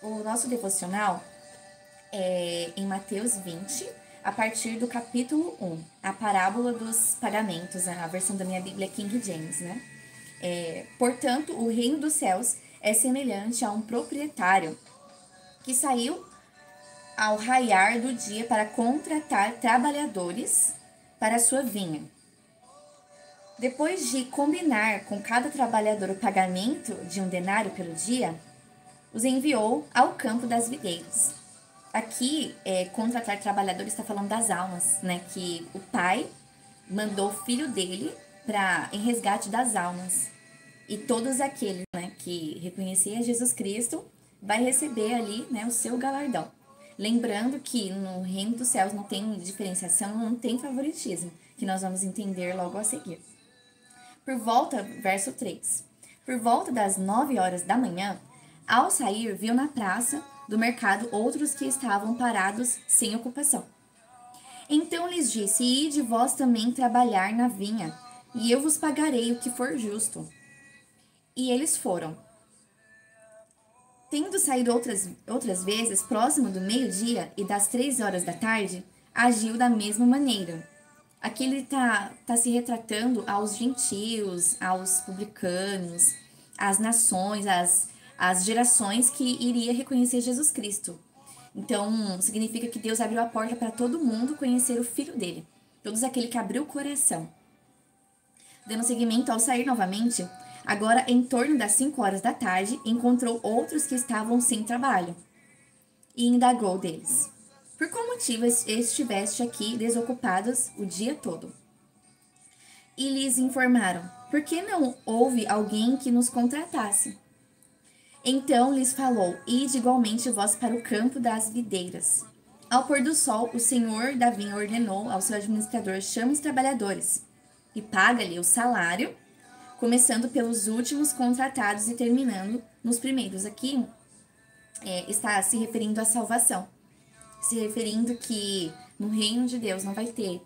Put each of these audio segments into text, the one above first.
O nosso devocional é em Mateus 20, a partir do capítulo 1, a parábola dos pagamentos, a versão da minha Bíblia King James, né? Portanto, o reino dos céus é semelhante a um proprietário que saiu ao raiar do dia para contratar trabalhadores para a sua vinha. Depois de combinar com cada trabalhador o pagamento de um denário pelo dia, os enviou ao campo das videiras. Aqui, contratar trabalhadores está falando das almas, né? Que o pai mandou o filho dele em resgate das almas. E todos aqueles, né, que reconhecer a Jesus Cristo vai receber ali, né, o seu galardão. Lembrando que no reino dos céus não tem diferenciação, não tem favoritismo, que nós vamos entender logo a seguir. Verso 3. Por volta das 9 horas da manhã, ao sair, viu na praça do mercado outros que estavam parados sem ocupação. Então lhes disse: Ide vós também trabalhar na vinha, e eu vos pagarei o que for justo. E eles foram. Tendo saído outras vezes, próximo do meio-dia e das 3 horas da tarde, agiu da mesma maneira. Aqui ele tá se retratando aos gentios, aos publicanos, às nações, às gerações que iria reconhecer Jesus Cristo. Então, significa que Deus abriu a porta para todo mundo conhecer o Filho dele. Todos aquele que abriu o coração. Dando seguimento ao sair novamente, agora em torno das 5 horas da tarde, encontrou outros que estavam sem trabalho. E indagou deles: Por qual motivo estiveste aqui desocupados o dia todo? E lhes informaram: Por que não houve alguém que nos contratasse? Então lhes falou: Ide igualmente vós para o campo das videiras. Ao pôr do sol, o senhor da vinha ordenou ao seu administrador: Chame os trabalhadores e paga-lhe o salário, começando pelos últimos contratados e terminando nos primeiros. Aqui está se referindo à salvação, se referindo que no reino de Deus não vai ter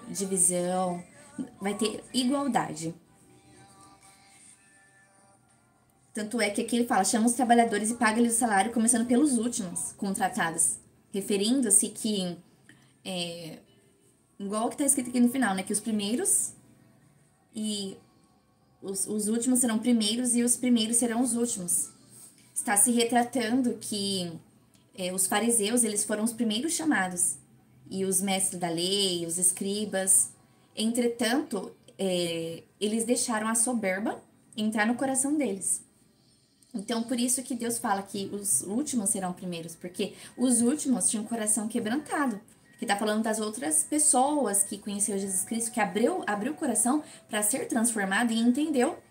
divisão, vai ter igualdade. Tanto é que aqui ele fala: chama os trabalhadores e paga-lhes o salário, começando pelos últimos contratados, referindo-se que, igual que está escrito aqui no final, né, que os primeiros e os últimos serão primeiros e os primeiros serão os últimos. Está se retratando que os fariseus, eles foram os primeiros chamados, e os mestres da lei, os escribas. Entretanto, eles deixaram a soberba entrar no coração deles. Então, por isso que Deus fala que os últimos serão primeiros, porque os últimos tinham o coração quebrantado. Que está falando das outras pessoas que conheceu Jesus Cristo, que abriu o coração para ser transformado e entendeu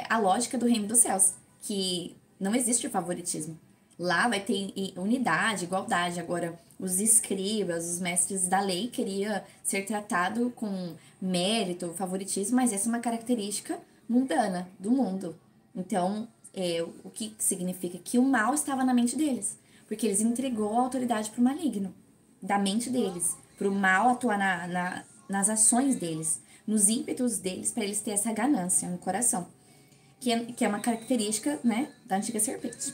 a lógica do reino dos céus, que não existe favoritismo. Lá vai ter unidade, igualdade. Agora, os escribas, os mestres da lei queriam ser tratado com mérito, favoritismo, mas essa é uma característica mundana do mundo. Então, o que significa? Que o mal estava na mente deles, porque eles entregou a autoridade para o maligno, da mente deles, para o mal atuar nas ações deles, nos ímpetos deles, para eles terem essa ganância no coração, que é uma característica, né, da antiga serpente.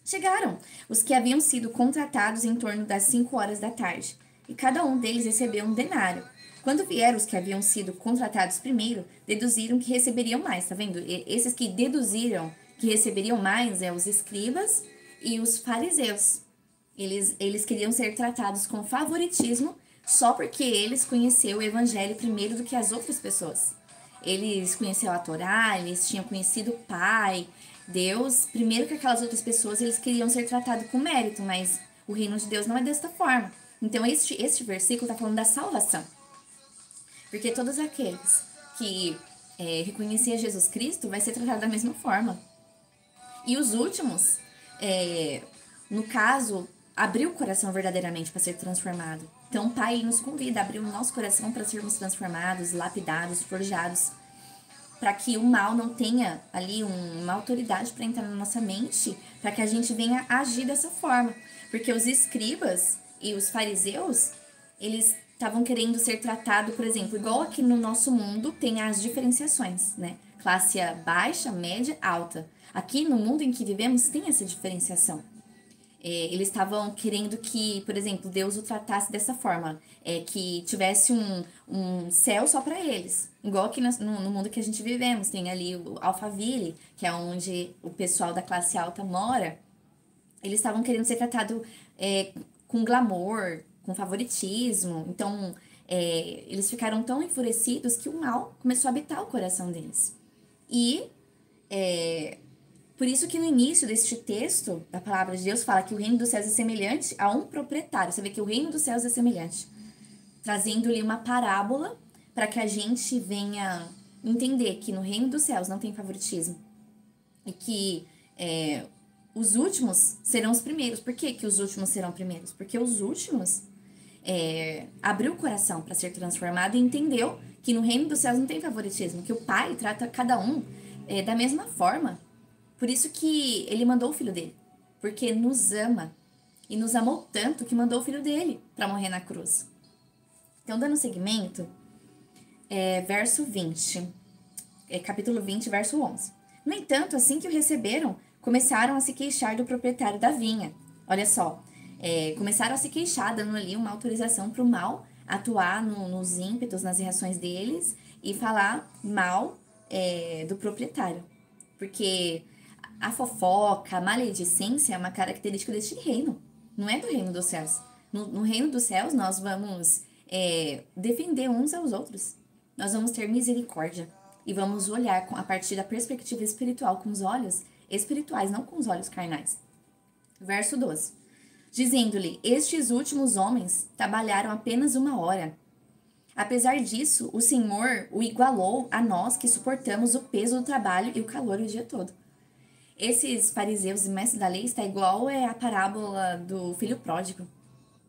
Chegaram os que haviam sido contratados em torno das 5 horas da tarde, e cada um deles recebeu um denário. Quando vieram os que haviam sido contratados primeiro, deduziram que receberiam mais, tá vendo? Esses que deduziram que receberiam mais os escribas e os fariseus. Eles queriam ser tratados com favoritismo só porque eles conheceram o evangelho primeiro do que as outras pessoas. Eles conheceram a Torá, eles tinham conhecido o Pai, Deus, primeiro que aquelas outras pessoas. Eles queriam ser tratados com mérito, mas o reino de Deus não é desta forma. Então, este versículo está falando da salvação. Porque todos aqueles que reconheciam Jesus Cristo vai ser tratado da mesma forma. E os últimos, no caso, abriu o coração verdadeiramente para ser transformado. Então, o Pai nos convida a abrir o nosso coração para sermos transformados, lapidados, forjados, para que o mal não tenha ali uma autoridade para entrar na nossa mente, para que a gente venha agir dessa forma. Porque os escribas e os fariseus, eles estavam querendo ser tratados, por exemplo, igual aqui no nosso mundo tem as diferenciações, né? classe baixa, média, alta. Aqui no mundo em que vivemos tem essa diferenciação. Eles estavam querendo que, por exemplo, Deus o tratasse dessa forma, que tivesse um céu só para eles. Igual aqui no mundo que a gente vivemos, tem ali o Alphaville, que é onde o pessoal da classe alta mora. Eles estavam querendo ser tratados com glamour, com favoritismo. Então, eles ficaram tão enfurecidos que o mal começou a habitar o coração deles. E por isso que no início deste texto, da palavra de Deus, fala que o reino dos céus é semelhante a um proprietário. Você vê que o reino dos céus é semelhante. Trazendo-lhe uma parábola para que a gente venha entender que no reino dos céus não tem favoritismo. E que os últimos serão os primeiros. Por que que os últimos serão primeiros? Porque os últimos abriu o coração para ser transformado e entendeu que no reino dos céus não tem favoritismo. Que o Pai trata cada um da mesma forma. Por isso que ele mandou o filho dele. Porque nos ama. E nos amou tanto que mandou o filho dele para morrer na cruz. Então, dando seguimento, verso 20. Capítulo 20, verso 11. No entanto, assim que o receberam, começaram a se queixar do proprietário da vinha. Olha só. Começaram a se queixar, dando ali uma autorização para o mal atuar nos ímpetos, nas reações deles e falar mal do proprietário. Porque a fofoca, a maledicência é uma característica deste reino, não é do reino dos céus. No reino dos céus, nós vamos defender uns aos outros. Nós vamos ter misericórdia e vamos olhar a partir da perspectiva espiritual, com os olhos espirituais, não com os olhos carnais. Verso 12. Dizendo-lhe, estes últimos homens trabalharam apenas 1 hora. Apesar disso, o Senhor o igualou a nós que suportamos o peso do trabalho e o calor o dia todo. Esses fariseus e mestres da lei está igual a parábola do filho pródigo.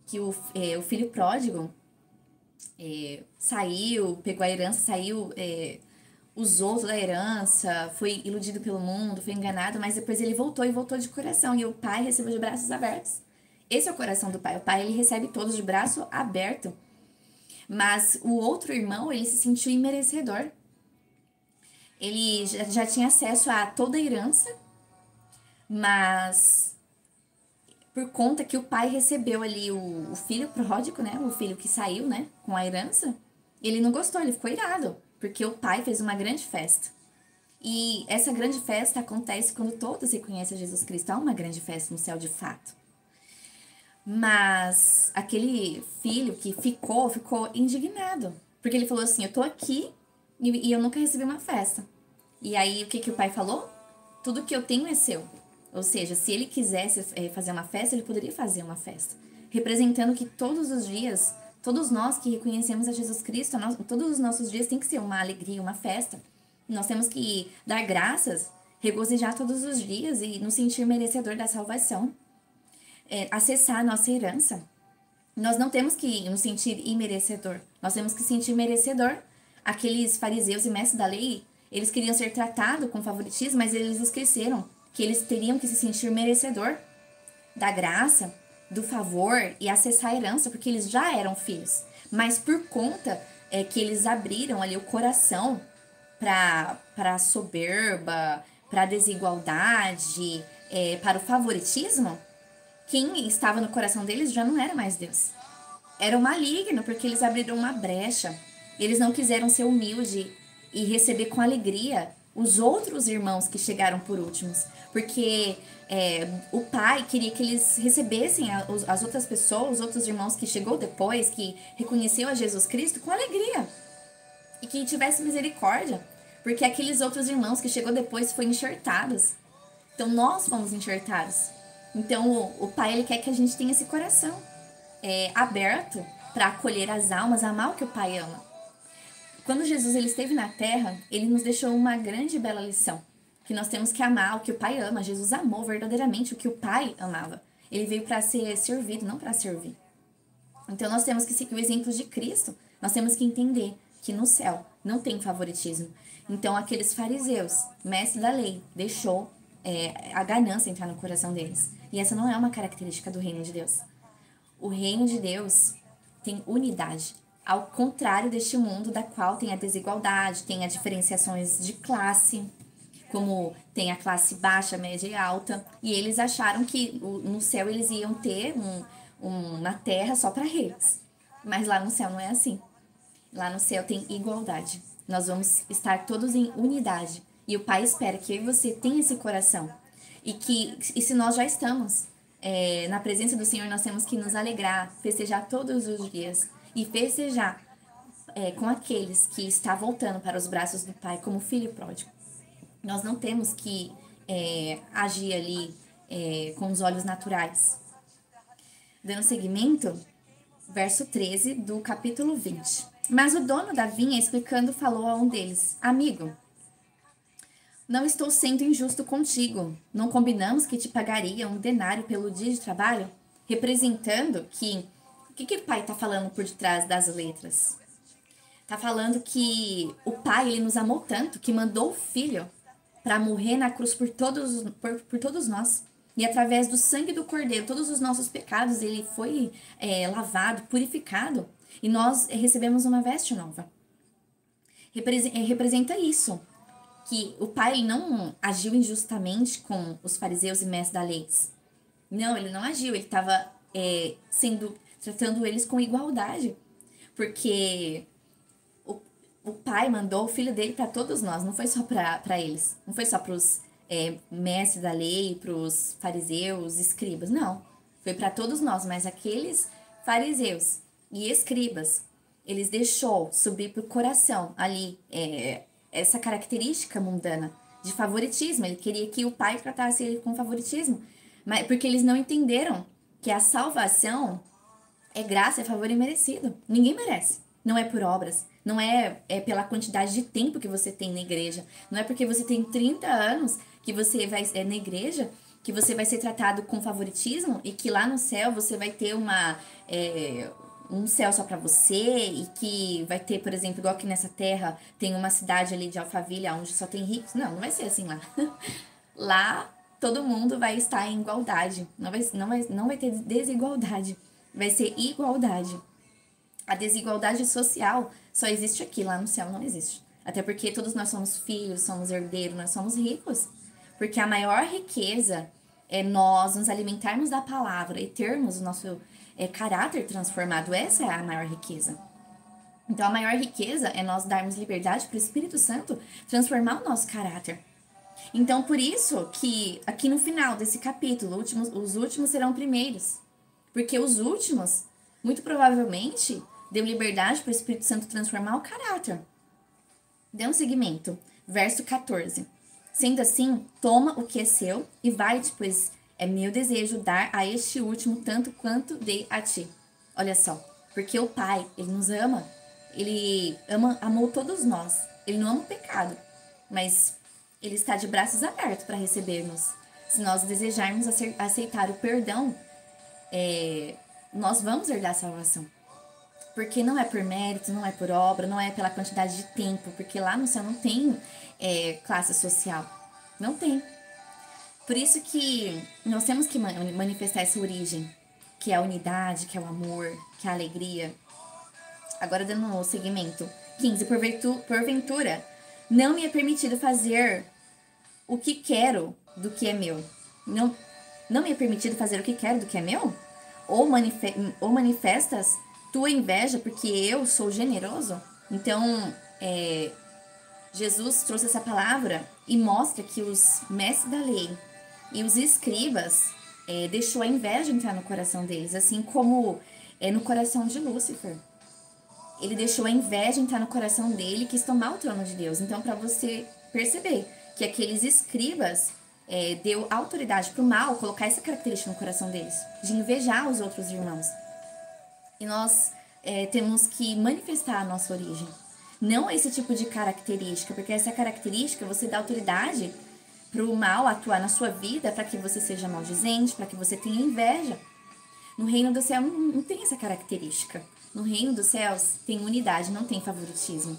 Que o filho pródigo saiu, pegou a herança, saiu, usou toda a herança, foi iludido pelo mundo, foi enganado, mas depois ele voltou e voltou de coração. E o pai recebeu de braços abertos. Esse é o coração do pai. O pai, ele recebe todos de braço aberto. Mas o outro irmão, ele se sentiu imerecedor. Ele já tinha acesso a toda a herança, mas por conta que o pai recebeu ali o filho pródigo, né? O filho que saiu, né? Com a herança, ele não gostou, ele ficou irado, porque o pai fez uma grande festa. E essa grande festa acontece quando todos reconhecem a Jesus Cristo. Há uma grande festa no céu de fato. Mas aquele filho que ficou indignado. Porque ele falou assim, eu tô aqui e eu nunca recebi uma festa. E aí, o que o pai falou? Tudo que eu tenho é seu. Ou seja, se ele quisesse fazer uma festa, ele poderia fazer uma festa. Representando que todos os dias, todos nós que reconhecemos a Jesus Cristo, todos os nossos dias tem que ser uma alegria, uma festa. Nós temos que dar graças, regozijar todos os dias e nos sentir merecedor da salvação. Acessar a nossa herança. Nós não temos que nos sentir imerecedor. Nós temos que sentir merecedor. Aqueles fariseus e mestres da lei, eles queriam ser tratados com favoritismo, mas eles esqueceram que eles teriam que se sentir merecedor da graça, do favor e acessar a herança, porque eles já eram filhos. Mas por conta que eles abriram ali o coração para a soberba, para a desigualdade, para o favoritismo, quem estava no coração deles já não era mais Deus. Era o maligno, porque eles abriram uma brecha. Eles não quiseram ser humildes e receber com alegria os outros irmãos que chegaram por últimos. Porque o pai queria que eles recebessem as outras pessoas, os outros irmãos que chegou depois, que reconheceu a Jesus Cristo, com alegria. E que tivesse misericórdia. Porque aqueles outros irmãos que chegou depois foram enxertados. Então nós fomos enxertados. Então, o pai, ele quer que a gente tenha esse coração aberto para acolher as almas, amar o que o pai ama. Quando Jesus ele esteve na terra, ele nos deixou uma grande e bela lição. Que nós temos que amar o que o pai ama. Jesus amou verdadeiramente o que o pai amava. Ele veio para ser servido, não para servir. Então, nós temos que seguir o exemplo de Cristo. Nós temos que entender que no céu não tem favoritismo. Então, aqueles fariseus, mestres da lei, deixou a ganância entrar no coração deles. E essa não é uma característica do reino de Deus. O reino de Deus tem unidade. ao contrário deste mundo, da qual tem a desigualdade, tem as diferenciações de classe, como tem a classe baixa, média e alta, e eles acharam que no céu eles iam ter uma terra só para eles. Mas lá no céu não é assim. Lá no céu tem igualdade. Nós vamos estar todos em unidade. E o Pai espera que eu e você tenha esse coração. E se nós já estamos na presença do Senhor, nós temos que nos alegrar, festejar todos os dias. E festejar com aqueles que está voltando para os braços do Pai, como filho pródigo. Nós não temos que agir ali com os olhos naturais. Dando seguimento, verso 13 do capítulo 20. Mas o dono da vinha, explicando, falou a um deles: Amigo, não estou sendo injusto contigo. Não combinamos que te pagaria 1 denário pelo dia de trabalho? Representando que... O que o pai está falando por detrás das letras? Está falando que o pai, ele nos amou tanto que mandou o filho para morrer na cruz por todos nós. E através do sangue do Cordeiro, todos os nossos pecados, ele foi lavado, purificado. E nós recebemos uma veste nova. Representa isso. Que o pai não agiu injustamente com os fariseus e mestres da lei. Não, ele não agiu. Ele estava tratando eles com igualdade. Porque o pai mandou o filho dele para todos nós. Não foi só para eles. Não foi só para os mestres da lei, para os fariseus, escribas. Não. Foi para todos nós. Mas aqueles fariseus e escribas, eles deixou subir para o coração ali essa característica mundana de favoritismo. Ele queria que o pai tratasse ele com favoritismo, mas porque eles não entenderam que a salvação é graça, é favor imerecido. Ninguém merece. Não é por obras, não é pela quantidade de tempo que você tem na igreja, não é porque você tem 30 anos que você vai na igreja que você vai ser tratado com favoritismo e que lá no céu você vai ter um céu só pra você e que vai ter, por exemplo, igual aqui nessa terra, tem uma cidade ali de Alphaville onde só tem ricos. Não, não vai ser assim lá. Lá todo mundo vai estar em igualdade. Não vai ter desigualdade. Vai ser igualdade. A desigualdade social só existe aqui, lá no céu não existe. Até porque todos nós somos filhos, somos herdeiros, nós somos ricos. Porque a maior riqueza é nós nos alimentarmos da palavra e termos o nosso caráter transformado. Essa é a maior riqueza. Então, a maior riqueza é nós darmos liberdade para o Espírito Santo transformar o nosso caráter. Então, por isso que aqui no final desse capítulo, os últimos serão primeiros. Porque os últimos, muito provavelmente, deu liberdade para o Espírito Santo transformar o caráter. Dê um seguimento. Verso 14. Sendo assim, toma o que é seu e vai-te, pois é meu desejo dar a este último tanto quanto dei a ti. Olha só, porque o Pai, ele nos ama, amou todos nós. Ele não ama o pecado, mas ele está de braços abertos para receber-nos. Se nós desejarmos aceitar o perdão, nós vamos herdar a salvação. Porque não é por mérito, não é por obra, não é pela quantidade de tempo, porque lá no céu não tem classe social. Não tem. Por isso que nós temos que manifestar essa origem, que é a unidade, que é o amor, que é a alegria. Agora dando um segmento. 15. Porventura, não me é permitido fazer o que quero do que é meu. Não me é permitido fazer o que quero do que é meu? Ou manifestas tua inveja porque eu sou generoso? Então, Jesus trouxe essa palavra e mostra que os mestres da lei e os escribas deixou a inveja entrar no coração deles, assim como no coração de Lúcifer. Ele deixou a inveja entrar no coração dele e quis tomar o trono de Deus. Então, para você perceber que aqueles escribas deu autoridade para o mal colocar essa característica no coração deles, de invejar os outros irmãos. E nós temos que manifestar a nossa origem. Não esse tipo de característica, porque essa característica você dá autoridade para o mal atuar na sua vida, para que você seja maldizente, para que você tenha inveja. No reino do céu não tem essa característica. No reino dos céus tem unidade, não tem favoritismo.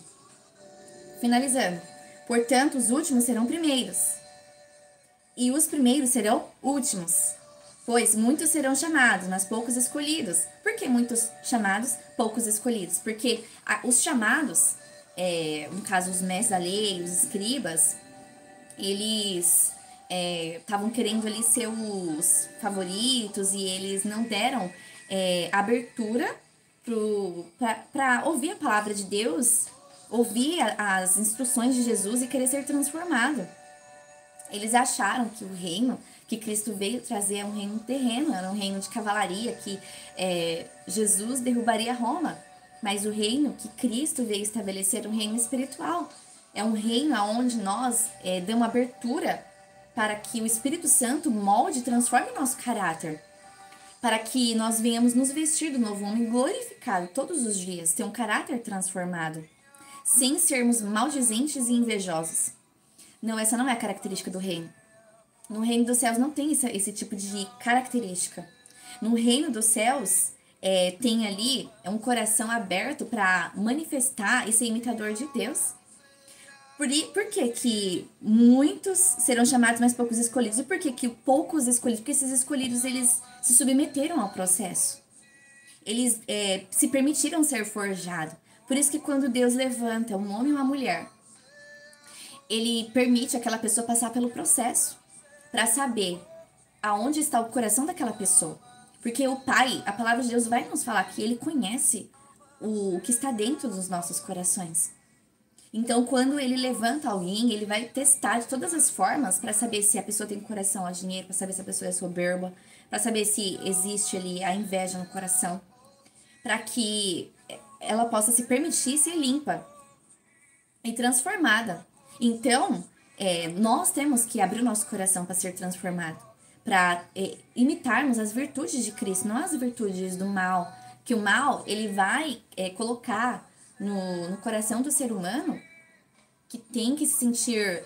Finalizando. Portanto, os últimos serão primeiros, e os primeiros serão últimos. Pois muitos serão chamados, mas poucos escolhidos. Por que muitos chamados, poucos escolhidos? Porque os chamados, no caso os mestres da lei, os escribas, eles estavam querendo ali ser os favoritos e eles não deram abertura para ouvir a palavra de Deus, ouvir as instruções de Jesus e querer ser transformado. Eles acharam que o reino que Cristo veio trazer é um reino terreno, era um reino de cavalaria, que Jesus derrubaria Roma. Mas o reino que Cristo veio estabelecer é um reino espiritual. É um reino onde nós damos abertura para que o Espírito Santo molde e transforme o nosso caráter. Para que nós venhamos nos vestir do novo homem glorificado todos os dias, ter um caráter transformado, sem sermos maldizentes e invejosos. Não, essa não é a característica do reino. No reino dos céus não tem esse tipo de característica. No reino dos céus, tem ali um coração aberto para manifestar e ser imitador de Deus. Por que que muitos serão chamados, mas poucos escolhidos? E por que que poucos escolhidos? Porque esses escolhidos, eles se submeteram ao processo. Eles se permitiram ser forjados. Por isso que quando Deus levanta um homem e uma mulher, ele permite aquela pessoa passar pelo processo para saber aonde está o coração daquela pessoa. Porque o Pai, a palavra de Deus vai nos falar que ele conhece o que está dentro dos nossos corações. Então, quando ele levanta alguém, ele vai testar de todas as formas para saber se a pessoa tem coração a dinheiro, para saber se a pessoa é soberba, para saber se existe ali a inveja no coração, para que ela possa se permitir ser limpa e transformada. Então, nós temos que abrir o nosso coração para ser transformado, para imitarmos as virtudes de Cristo, não as virtudes do mal, que o mal ele vai colocar no coração do ser humano, que tem que se sentir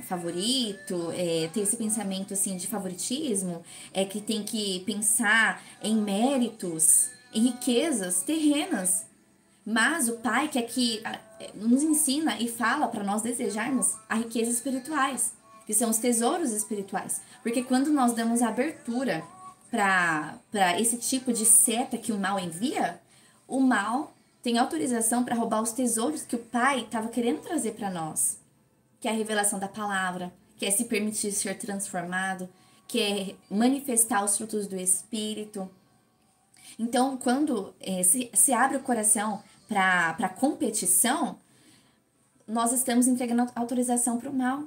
favorito, ter esse pensamento assim de favoritismo, que tem que pensar em méritos, em riquezas terrenas. Mas o Pai quer que nos ensina e fala para nós desejarmos as riquezas espirituais, que são os tesouros espirituais. Porque quando nós damos abertura para esse tipo de seta que o mal envia, o mal tem autorização para roubar os tesouros que o Pai estava querendo trazer para nós, que é a revelação da palavra, que é se permitir ser transformado, que é manifestar os frutos do Espírito. Então, quando se abre o coração para competição, nós estamos entregando autorização para o mal.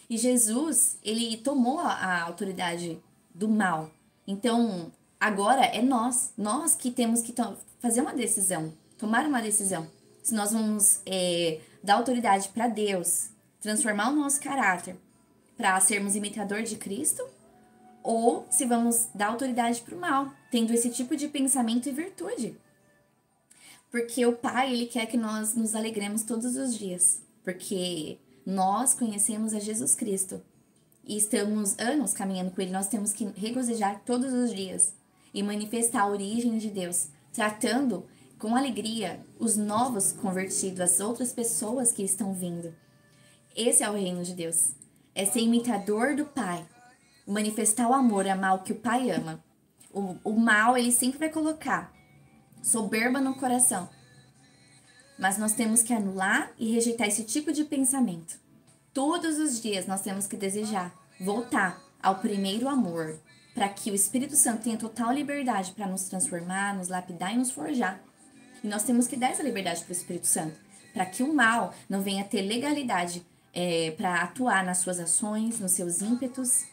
E Jesus, ele tomou a autoridade do mal. Então, agora é nós que temos que fazer uma decisão, tomar uma decisão. Se nós vamos dar autoridade para Deus, transformar o nosso caráter para sermos imitador de Cristo, ou se vamos dar autoridade para o mal, tendo esse tipo de pensamento e virtude. Porque o Pai, ele quer que nós nos alegremos todos os dias, porque nós conhecemos a Jesus Cristo e estamos anos caminhando com ele, nós temos que regozijar todos os dias e manifestar a origem de Deus, tratando com alegria os novos convertidos, as outras pessoas que estão vindo. Esse é o reino de Deus, é ser imitador do Pai, manifestar o amor e amar o que o Pai ama. O mal, ele sempre vai colocar soberba no coração. Mas nós temos que anular e rejeitar esse tipo de pensamento. Todos os dias nós temos que desejar voltar ao primeiro amor, para que o Espírito Santo tenha total liberdade para nos transformar, nos lapidar e nos forjar. E nós temos que dar essa liberdade para o Espírito Santo, para que o mal não venha ter legalidade para atuar nas suas ações, nos seus ímpetos,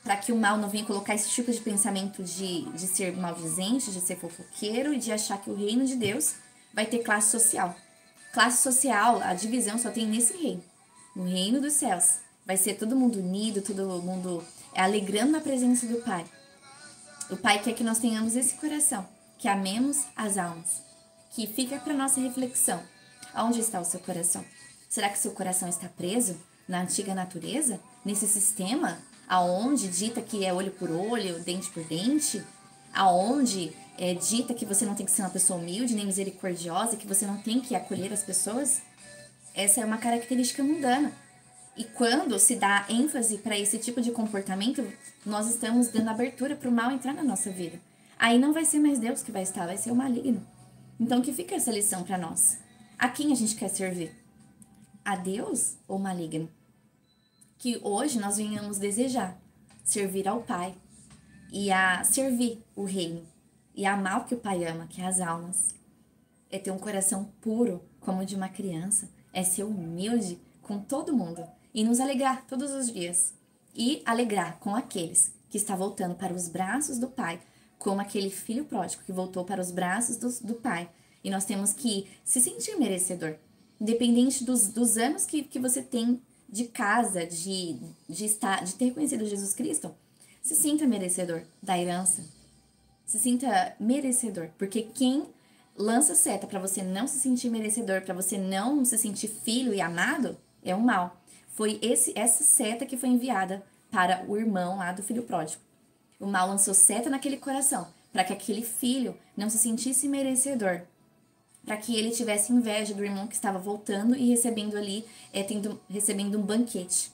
para que o mal não venha colocar esse tipo de pensamento de ser maldizente, de ser fofoqueiro e de achar que o reino de Deus vai ter classe social. Classe social, a divisão só tem nesse reino. No reino dos céus. Vai ser todo mundo unido, todo mundo alegrando na presença do Pai. O Pai quer que nós tenhamos esse coração, que amemos as almas. Que fica para nossa reflexão. Aonde está o seu coração? Será que seu coração está preso na antiga natureza? Nesse sistema aonde dita que é olho por olho, dente por dente? Aonde dita que você não tem que ser uma pessoa humilde nem misericordiosa, que você não tem que acolher as pessoas? Essa é uma característica mundana. E quando se dá ênfase para esse tipo de comportamento, nós estamos dando abertura para o mal entrar na nossa vida. Aí não vai ser mais Deus que vai estar, vai ser o maligno. Então, que fica essa lição para nós? A quem a gente quer servir? A Deus ou o maligno? Que hoje nós venhamos desejar servir ao Pai e a servir o reino e a amar o que o Pai ama, que é as almas. É ter um coração puro, como o de uma criança. É ser humilde com todo mundo e nos alegrar todos os dias. E alegrar com aqueles que está voltando para os braços do Pai, como aquele filho pródigo que voltou para os braços do Pai. E nós temos que se sentir merecedor. Independente dos anos que você tem de casa, de ter conhecido Jesus Cristo, se sinta merecedor da herança. Se sinta merecedor. Porque quem lança seta para você não se sentir merecedor, para você não se sentir filho e amado, é o mal. Foi essa seta que foi enviada para o irmão lá do filho pródigo. O mal lançou seta naquele coração, para que aquele filho não se sentisse merecedor, para que ele tivesse inveja do irmão que estava voltando e recebendo ali, recebendo um banquete.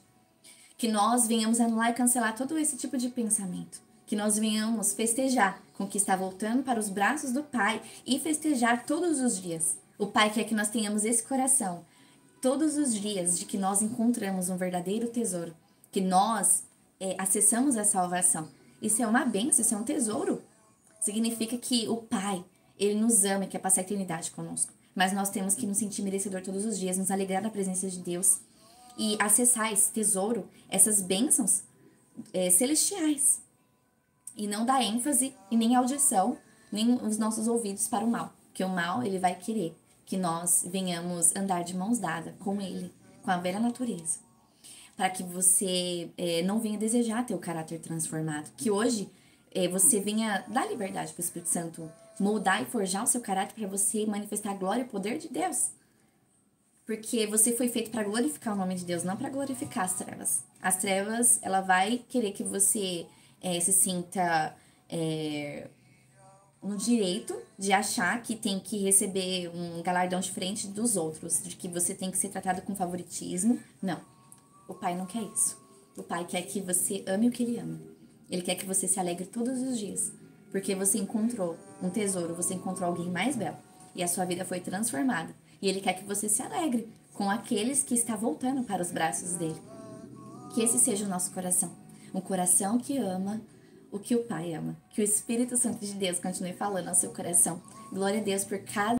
Que nós venhamos anular e cancelar todo esse tipo de pensamento. Que nós venhamos festejar com o que está voltando para os braços do Pai e festejar todos os dias. O Pai quer que nós tenhamos esse coração todos os dias de que nós encontramos um verdadeiro tesouro, que nós acessamos a salvação. Isso é uma bênção, isso é um tesouro. Significa que o Pai, Ele nos ama e quer passar a eternidade conosco. Mas nós temos que nos sentir merecedor todos os dias, nos alegrar da presença de Deus e acessar esse tesouro, essas bênçãos celestiais. E não dar ênfase e nem audição, nem os nossos ouvidos para o mal. Porque o mal, ele vai querer que nós venhamos andar de mãos dadas com ele, com a velha natureza. Para que você não venha desejar ter o caráter transformado. Que hoje você venha dar liberdade para o Espírito Santo moldar e forjar o seu caráter para você manifestar a glória e o poder de Deus. Porque você foi feito para glorificar o nome de Deus, não para glorificar as trevas. As trevas, ela vai querer que você se sinta no direito de achar que tem que receber um galardão diferente dos outros, de que você tem que ser tratado com favoritismo. Não, o Pai não quer isso. O Pai quer que você ame o que Ele ama. Ele quer que você se alegre todos os dias, porque você encontrou um tesouro, você encontrou alguém mais belo, e a sua vida foi transformada. E Ele quer que você se alegre com aqueles que estão voltando para os braços dele. Que esse seja o nosso coração. Um coração que ama o que o Pai ama. Que o Espírito Santo de Deus continue falando ao seu coração. Glória a Deus por cada